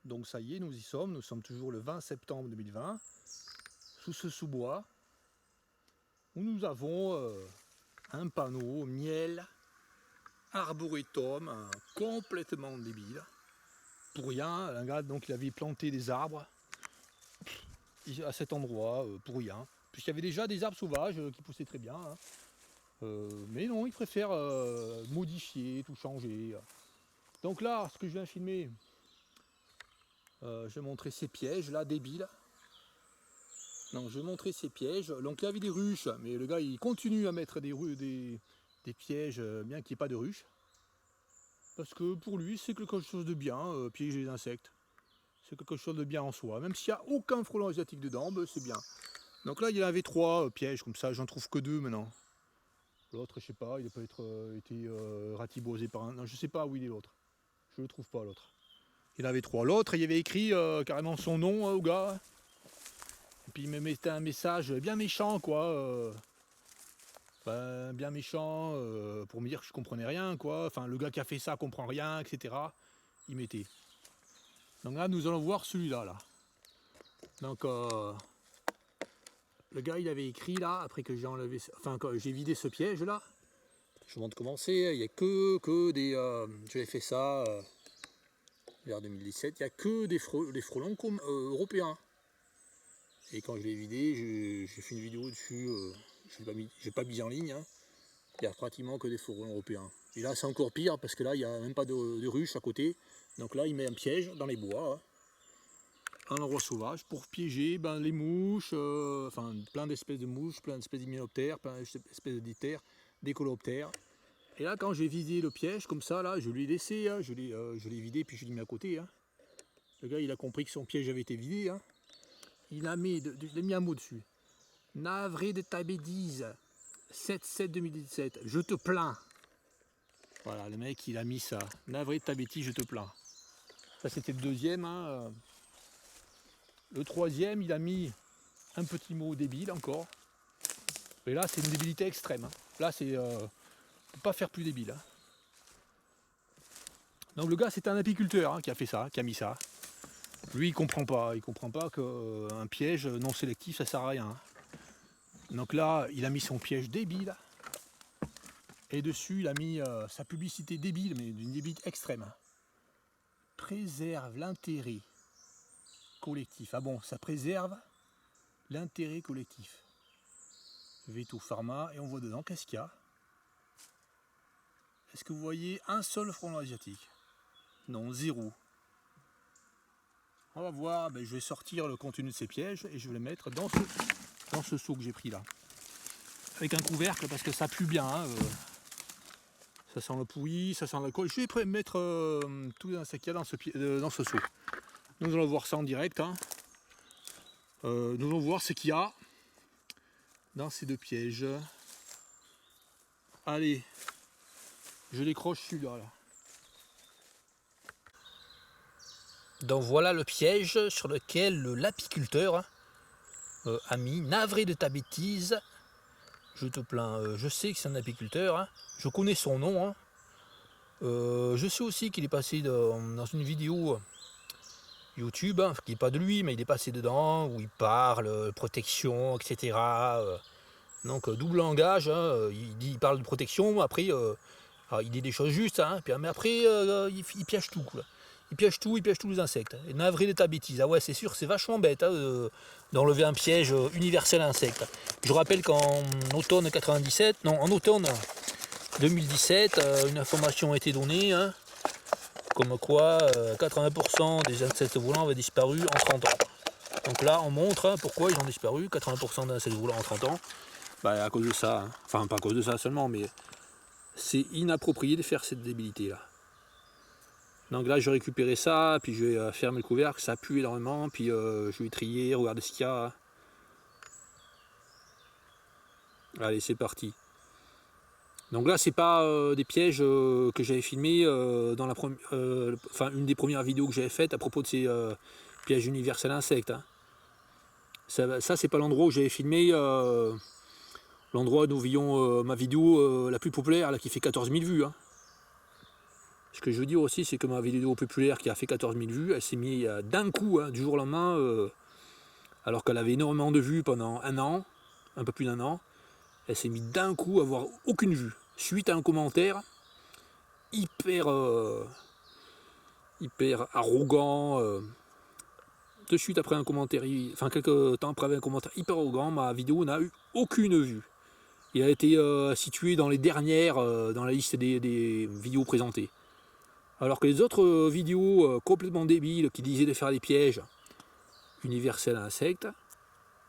Donc ça y est, nous y sommes. Nous sommes toujours le 20 septembre 2020, sous ce sous-bois, où nous avons un panneau miel arboretum complètement débile. Pour rien, un gars donc il avait planté des arbres à cet endroit pour rien. Puisqu'il y avait déjà des arbres sauvages qui poussaient très bien. Hein. Mais non, il préfère modifier, tout changer. Donc là, ce que je viens de filmer, je vais montrer ces pièges là, débiles. Non, je vais montrer ces pièges. Donc là, il y avait des ruches, mais le gars il continue à mettre des pièges, bien qu'il n'y ait pas de ruches. Parce que pour lui, c'est quelque chose de bien, piéger les insectes. C'est quelque chose de bien en soi. Même s'il n'y a aucun frelon asiatique dedans, ben, c'est bien. Donc là, il y en avait 3 pièges comme ça, j'en trouve que 2 maintenant. L'autre, je sais pas, il n'a pas été ratibosé par un. Non, je sais pas où il est l'autre. Je le trouve pas l'autre. Il y en avait 3. L'autre, il y avait écrit carrément son nom au gars. Et puis il me mettait un message bien méchant, quoi. Bien méchant, pour me dire que je comprenais rien, quoi. Enfin, le gars qui a fait ça comprend rien, etc. Il mettait. Donc là, nous allons voir celui-là, là. Donc, le gars, il avait écrit là, après que j'ai enlevé, enfin, quand j'ai vidé ce piège là. Je vous montre comment c'est. Il n'y a que des. J'avais fait ça vers 2017. Il n'y a que des frelons européens. Et quand je l'ai vidé, j'ai fait une vidéo dessus. J'ai pas mis en ligne. Hein. Il n'y a pratiquement que des frelons européens. Et là, c'est encore pire parce que là, il n'y a même pas de ruche à côté. Donc là, il met un piège dans les bois. Hein. Un endroit sauvage pour piéger les mouches, enfin plein d'espèces de mouches, plein d'espèces d'hyménoptères, plein d'espèces de diptères, des coléoptères. Et là, quand j'ai vidé le piège comme ça, là, je lui ai laissé, hein, je l'ai vidé puis je l'ai mis à côté. Hein. Le gars, il a compris que son piège avait été vidé. Hein. Il a mis un mot dessus. Navré de ta bêtise. 7/7/2017. Je te plains. Voilà, le mec, il a mis ça. Navré de ta bêtise, je te plains. Ça, c'était le deuxième. Hein. Le troisième, il a mis un petit mot débile encore. Et là, c'est une débilité extrême. Hein. Là, c'est... on peut pas faire plus débile. Hein. Donc le gars, c'est un apiculteur hein, qui a fait ça, qui a mis ça. Lui, il comprend pas qu'un piège non sélectif, ça sert à rien. Hein. Donc là, il a mis son piège débile. Et dessus, il a mis sa publicité débile, mais d'une débilité extrême. Hein. Préserve l'intérêt collectif. Ah bon, ça préserve l'intérêt collectif. Veto Pharma, et on voit dedans, qu'est-ce qu'il y a? Est-ce que vous voyez un seul frelon asiatique? Non, 0. On va voir, je vais sortir le contenu de ces pièges et je vais les mettre dans ce seau que j'ai pris là. Avec un couvercle parce que ça pue bien. Hein, ça sent le pourri, ça sent l'alcool. Je vais mettre tout ce qu'il y a dans ce seau. Nous allons voir ça en direct. Hein. Nous allons voir ce qu'il y a dans ces 2 pièges. Allez, je décroche celui-là. Là. Donc voilà le piège sur lequel l'apiculteur a mis. Navré de ta bêtise, je te plains. Je sais que c'est un apiculteur, hein. Je connais son nom. Hein. Je sais aussi qu'il est passé dans une vidéo YouTube, hein, qui n'est pas de lui, mais il est passé dedans, où il parle protection, etc. Donc double langage, hein, il parle de protection, après il dit des choses justes, hein, mais après il piège tout. Quoi. Il piège tous les insectes. Et navré de ta bêtise. Ah ouais, c'est sûr, c'est vachement bête hein, d'enlever un piège universel à insectes. Je rappelle qu'en automne 97, non, en automne 2017, une information a été donnée, hein, comme quoi 80% des insectes volants avaient disparu en 30 ans. Donc là, on montre hein, pourquoi ils ont disparu, 80% des insectes volants en 30 ans. À cause de ça, hein. Enfin pas à cause de ça seulement, mais c'est inapproprié de faire cette débilité là. Donc là, je vais récupérer ça, puis je vais fermer le couvercle, ça pue énormément, puis je vais trier, regarder ce qu'il y a. Allez, c'est parti. Donc là, c'est pas des pièges que j'avais filmés dans une des premières vidéos que j'avais faites à propos de ces pièges universels insectes. Hein. Ça c'est pas l'endroit où j'avais filmé l'endroit où nous voyons ma vidéo la plus populaire, là, qui fait 14 000 vues. Hein. Ce que je veux dire aussi, c'est que ma vidéo populaire qui a fait 14 000 vues, elle s'est mise d'un coup, hein, du jour au lendemain, alors qu'elle avait énormément de vues pendant un an, un peu plus d'un an. Elle s'est mise d'un coup à avoir aucune vue. Suite à un commentaire hyper arrogant. De suite après un commentaire, enfin quelques temps après un commentaire hyper arrogant, ma vidéo n'a eu aucune vue. Il a été situé dans les dernières, dans la liste des vidéos présentées. Alors que les autres vidéos complètement débiles qui disaient de faire des pièges universels à insectes,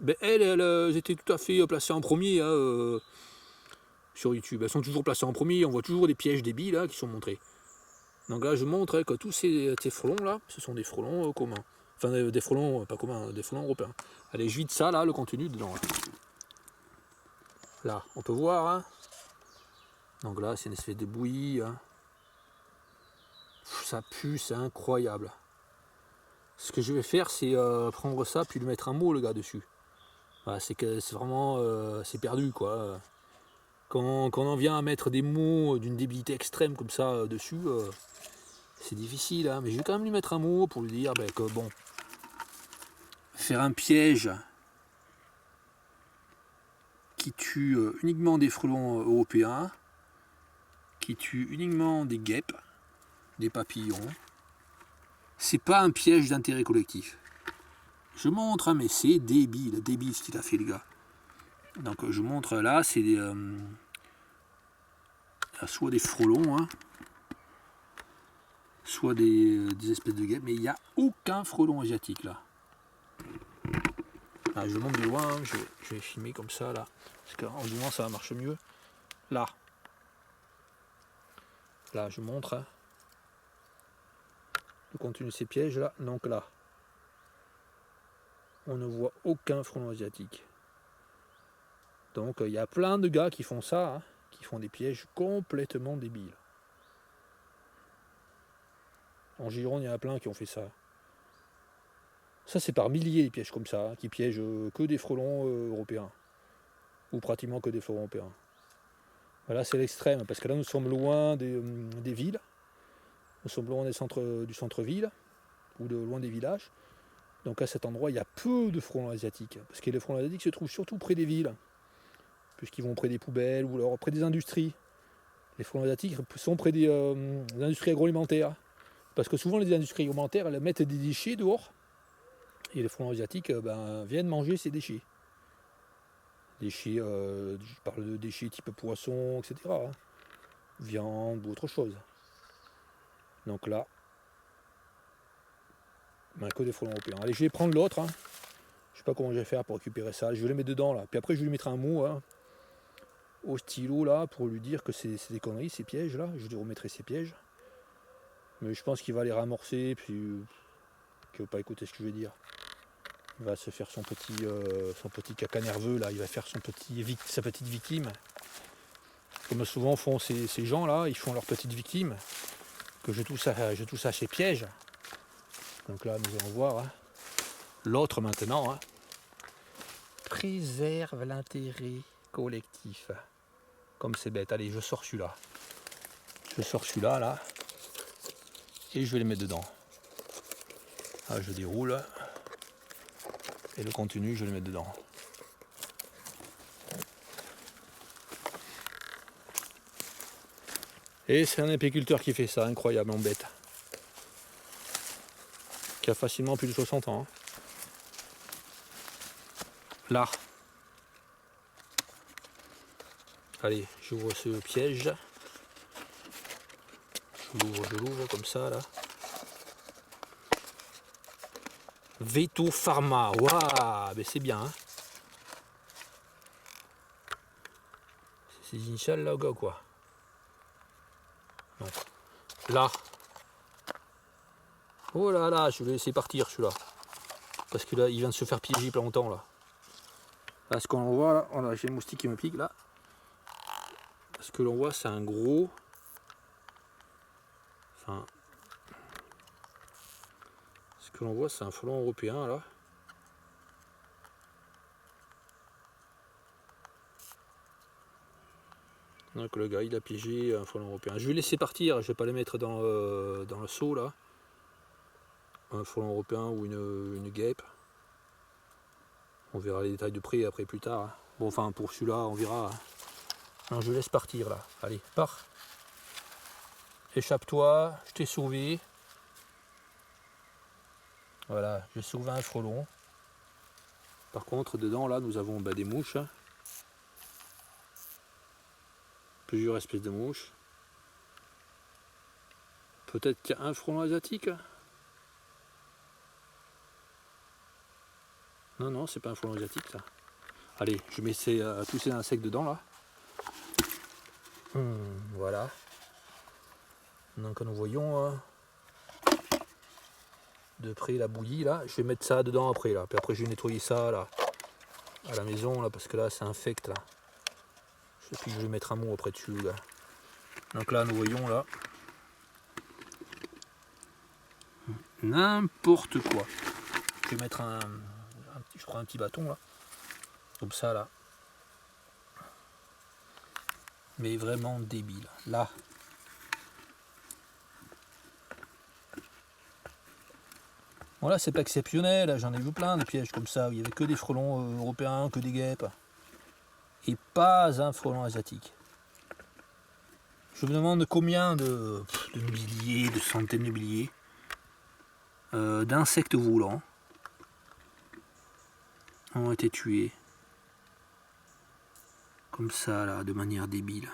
ben elles étaient tout à fait placées en premier hein, sur YouTube. Elles sont toujours placées en premier, on voit toujours des pièges débiles hein, qui sont montrés. Donc là je montre que tous ces frelons là, ce sont des frelons communs. Enfin des frelons pas communs, des frelons européens. Allez, je vide ça là, le contenu dedans. Là, on peut voir. Hein. Donc là, c'est une espèce de bouillie. Hein. Ça pue, c'est incroyable. Ce que je vais faire, c'est prendre ça puis lui mettre un mot le gars dessus. Voilà, c'est vraiment c'est perdu quoi. Quand on en vient à mettre des mots d'une débilité extrême comme ça dessus, c'est difficile. Hein. Mais je vais quand même lui mettre un mot pour lui dire ben, que bon, faire un piège qui tue uniquement des frelons européens, qui tue uniquement des guêpes, des papillons, c'est pas un piège d'intérêt collectif. Je montre, hein, mais c'est débile ce qu'il a fait le gars. Donc je montre là, c'est soit des frelons, hein, soit des espèces de guêpes, mais il n'y a aucun frelon asiatique là. Ah, je monte de loin, hein, je vais filmer comme ça là, parce qu'en loin ça marche mieux. Là, je montre hein, le contenu de ces pièges là, donc là, on ne voit aucun frelon asiatique. Donc il y a plein de gars qui font ça, hein, qui font des pièges complètement débiles. En Gironde, il y en a plein qui ont fait ça. Ça, c'est par milliers les pièges comme ça, hein, qui piègent que des frelons européens. Ou pratiquement que des frelons européens. Là, c'est l'extrême, parce que là, nous sommes loin des villes. Nous sommes loin du centre-ville, ou loin des villages. Donc à cet endroit, il y a peu de frelons asiatiques. Parce que les frelons asiatiques se trouvent surtout près des villes. Puisqu'ils vont près des poubelles, ou alors près des industries. Les frelons asiatiques sont près des industries agroalimentaires. Parce que souvent, les industries agroalimentaires, elles mettent des déchets dehors. Et les frelons asiatiques viennent manger ces déchets. Déchets, je parle de déchets type poisson, etc. Hein. Viande ou autre chose. Donc là, que des frelons européens. Allez, je vais prendre l'autre. Hein. Je sais pas comment je vais faire pour récupérer ça. Je vais le mettre dedans là. Puis après, je vais lui mettre un mot hein, au stylo là pour lui dire que c'est des conneries, ces pièges là. Je lui remettrai ces pièges. Mais je pense qu'il va les ramorcer, puis qu'il ne veut pas écouter ce que je vais dire. Il va se faire son petit caca nerveux là, il va faire sa petite victime. Comme souvent font ces gens là, ils font leur petite victime. Que je touche à ces pièges. Donc là nous allons voir hein. L'autre maintenant. Hein. Préserve l'intérêt collectif. Comme c'est bête. Allez, je sors celui-là. Là. Et je vais les mettre dedans. Là, je déroule. Et le contenu, je vais le mettre dedans. Et c'est un apiculteur qui fait ça, incroyablement bête. Qui a facilement plus de 60 ans. Hein. Là. Allez, j'ouvre ce piège. Je l'ouvre comme ça, là. Veto Pharma, waouh, mais c'est bien. Hein. C'est des initiales là, quoi. Donc, là. Oh là là, je vais laisser partir celui-là. Parce que là, il vient de se faire piéger pas longtemps là. Là, ce qu'on voit là, j'ai le moustique qui me pique là. Ce que l'on voit, c'est un gros. Enfin. Ce que l'on voit, c'est un frelon européen là. Donc le gars il a piégé un frelon européen. Je vais laisser partir, je vais pas les mettre dans le seau là. Un frelon européen ou une guêpe. On verra les détails de près après plus tard. Bon enfin pour celui-là on verra. Non, je laisse partir là. Allez, pars. Échappe-toi, je t'ai sauvé. Voilà, j'ai sauvé un frelon. Par contre, dedans, là, nous avons des mouches. Plusieurs espèces de mouches. Peut-être qu'il y a un frelon asiatique. Non, non, c'est pas un frelon asiatique, ça. Allez, je mets tous ces insectes dedans, là. Voilà. Donc, nous voyons de près la bouillie, là. Je vais mettre ça dedans après, là. Puis après, je vais nettoyer ça, là, à la maison, là, parce que là, ça infecte, là. Et puis, je vais mettre un mot après dessus, là. Donc là, nous voyons, là, n'importe quoi. Je vais mettre je prends un petit bâton, là. Comme ça, là. Mais vraiment débile. Là. Voilà, c'est pas exceptionnel, j'en ai vu plein de pièges comme ça, où il n'y avait que des frelons européens, que des guêpes. Et pas un frelon asiatique. Je me demande combien de milliers, de centaines de milliers d'insectes volants ont été tués. Comme ça, là, de manière débile.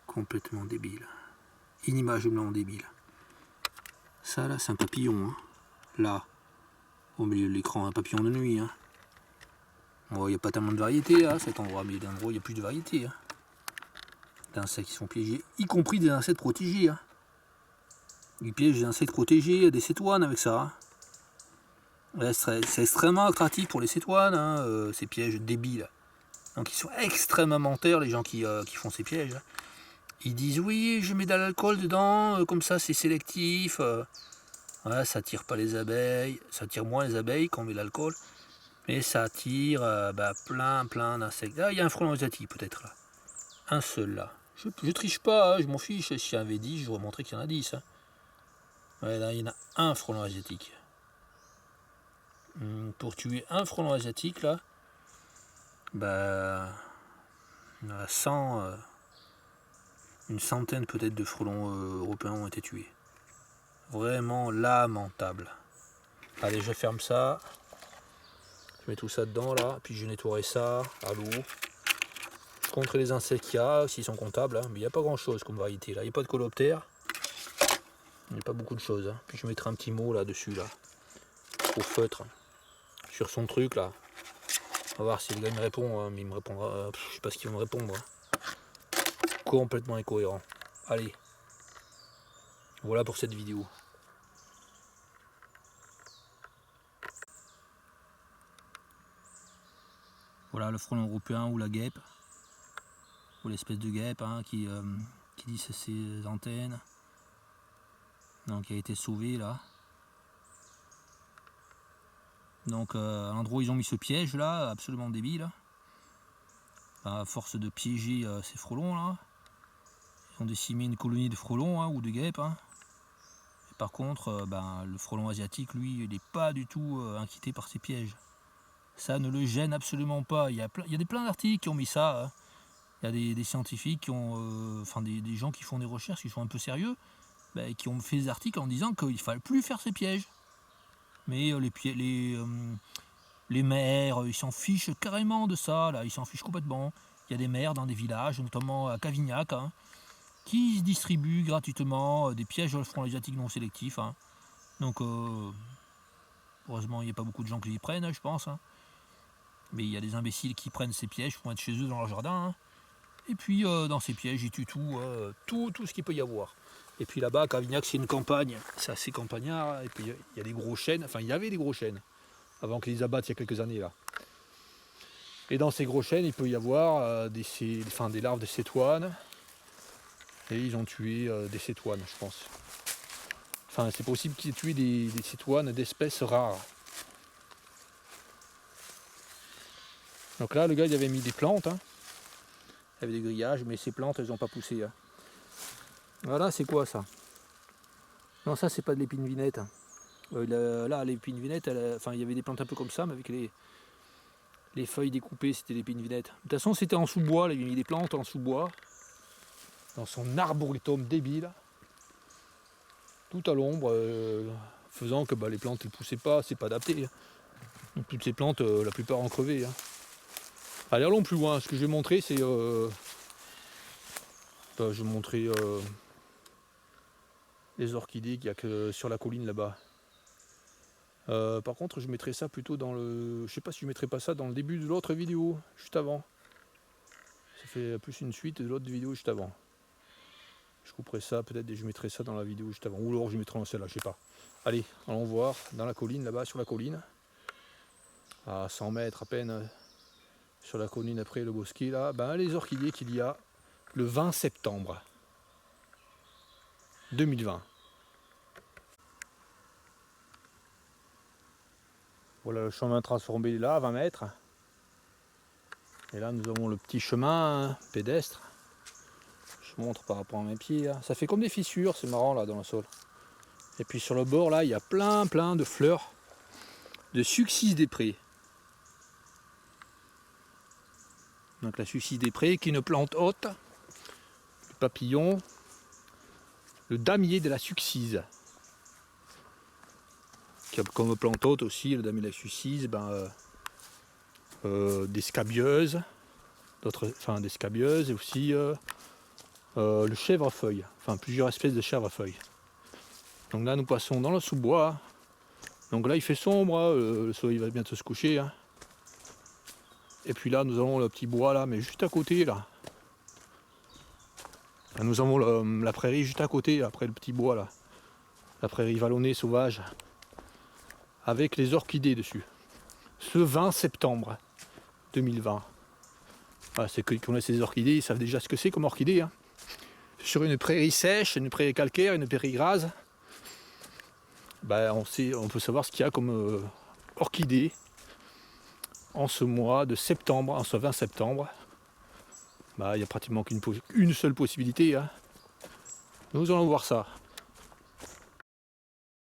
Complètement débile. Inimaginablement débile. Ça là c'est un papillon, hein. Là, au milieu de l'écran, un papillon de nuit. Hein. Bon, il n'y a pas tellement de variété à cet endroit, mais d'endroit il y a plus de variété. Hein. D'insectes qui sont piégés, y compris des insectes protégés. Hein. Ils piègent des insectes protégés, des cétoines avec ça. Hein. C'est extrêmement attractif pour les cétoines, hein, ces pièges débiles. Donc ils sont extrêmement menteurs, les gens qui font ces pièges. Hein. Ils disent oui, je mets de l'alcool dedans, comme ça c'est sélectif. Ouais, ça attire pas les abeilles, ça attire moins les abeilles quand on met de l'alcool, mais ça attire plein d'insectes. Ah, il y a un frelon asiatique peut-être là. Un seul là. Je triche pas, hein, je m'en fiche. Si il y en avait 10, je vous montrer qu'il y en a 10. Hein. Ouais, là, il y en a un frelon asiatique. Pour tuer un frelon asiatique là, il y en a 100. Une centaine peut-être de frelons européens ont été tués. Vraiment lamentable. Allez, je ferme ça. Je mets tout ça dedans là, puis je nettoierai ça à l'eau. Je compterai les insectes qu'il y a, s'ils sont comptables, hein. Mais il n'y a pas grand chose comme variété là. Il n'y a pas de coloptère. Il n'y a pas beaucoup de choses. Hein. Puis je mettrai un petit mot là dessus là. Au feutre. Sur son truc là. On va voir si le gars me répond, hein, mais il me répondra. Je sais pas ce qu'il va me répondre. Hein. Complètement incohérent. Allez. Voilà pour cette vidéo. Voilà le frelon européen ou la guêpe. Ou l'espèce de guêpe hein, qui lisse ses antennes. Donc il a été sauvé là. Donc à l'endroit où ils ont mis ce piège là, absolument débile. À force de piéger ces frelons là. Ils ont décimé une colonie de frelons hein, ou de guêpes. Hein. Et par contre, le frelon asiatique, lui, il n'est pas du tout inquiété par ces pièges. Ça ne le gêne absolument pas. Il y a plein d'articles qui ont mis ça. Hein. Il y a des scientifiques qui ont, des gens qui font des recherches, qui sont un peu sérieux, qui ont fait des articles en disant qu'il ne fallait plus faire ces pièges. Mais les maires, ils s'en fichent carrément de ça. Là, ils s'en fichent complètement. Il y a des maires dans des villages, notamment à Cavignac, hein, qui distribuent gratuitement des pièges au frelon asiatique non sélectifs. Hein. Donc, heureusement, il n'y a pas beaucoup de gens qui les prennent, je pense. Hein. Mais il y a des imbéciles qui prennent ces pièges pour être chez eux dans leur jardin. Hein. Et puis, dans ces pièges, ils tuent tout ce qu'il peut y avoir. Et puis là-bas, à Cavignac, c'est une campagne. C'est assez campagnard. Et puis, il y a des gros chênes. Enfin, il y avait des gros chênes. Avant qu'ils les abattent il y a quelques années, là. Et dans ces gros chênes, il peut y avoir des larves de cétoines. Et ils ont tué des cétoines, je pense. Enfin, c'est possible qu'ils aient tué des cétoines d'espèces rares. Donc là, le gars, il avait mis des plantes. Hein. Il y avait des grillages, mais ces plantes, elles n'ont pas poussé. Hein. Voilà, c'est quoi ça? Non, ça, c'est pas de l'épine vinette. Hein. Là, l'épine vinette, il y avait des plantes un peu comme ça, mais avec les feuilles découpées, c'était l'épine vinette. De toute façon, c'était en sous-bois, il avait mis des plantes en sous-bois, dans son arboretum débile, tout à l'ombre, faisant que les plantes ne poussaient pas, c'est pas adapté. Hein. Donc toutes ces plantes, la plupart ont crevé. Hein. Allez, allons plus loin. Ce que je vais montrer, c'est... je vais montrer les orchidées qu'il y a que sur la colline là-bas. Par contre, je mettrai ça plutôt dans le... Je sais pas si je mettrai pas ça dans le début de l'autre vidéo, juste avant. Ça fait plus une suite de l'autre vidéo juste avant. Je couperai ça, peut-être, et je mettrai ça dans la vidéo juste avant. Ou alors je mettrai dans celle-là, je sais pas. Allez, allons voir dans la colline, là-bas, sur la colline. À 100 mètres à peine, sur la colline après le bosquet, là. Les orchidées qu'il y a le 20 septembre 2020. Voilà le chemin transformé là, à 20 mètres. Et là, nous avons le petit chemin pédestre. Je montre par rapport à mes pieds. Là. Ça fait comme des fissures, c'est marrant là dans le sol. Et puis sur le bord là, il y a plein de fleurs de Succis des Prés. Donc la Succis des Prés qui est une plante haute, le papillon, le damier de la Succise. Qui a comme plante haute aussi, le damier de la Succise, des scabieuses, des scabieuses et aussi le chèvrefeuille, plusieurs espèces de chèvrefeuille. Donc là nous passons dans le sous-bois. Donc là il fait sombre, hein, le soleil va bientôt se coucher. Hein. Et puis là nous avons le petit bois là, mais juste à côté là. Là nous avons la prairie juste à côté, après le petit bois là. La prairie vallonnée sauvage. Avec les orchidées dessus. Ce 20 septembre 2020. Voilà, ceux qui connaissent les orchidées, ils savent déjà ce que c'est comme orchidée. Hein. Sur une prairie sèche, une prairie calcaire, une prairie rase, on peut savoir ce qu'il y a comme orchidée en ce mois de septembre, en ce 20 septembre. Il n'y a pratiquement qu'une seule possibilité. Hein. Nous allons voir ça.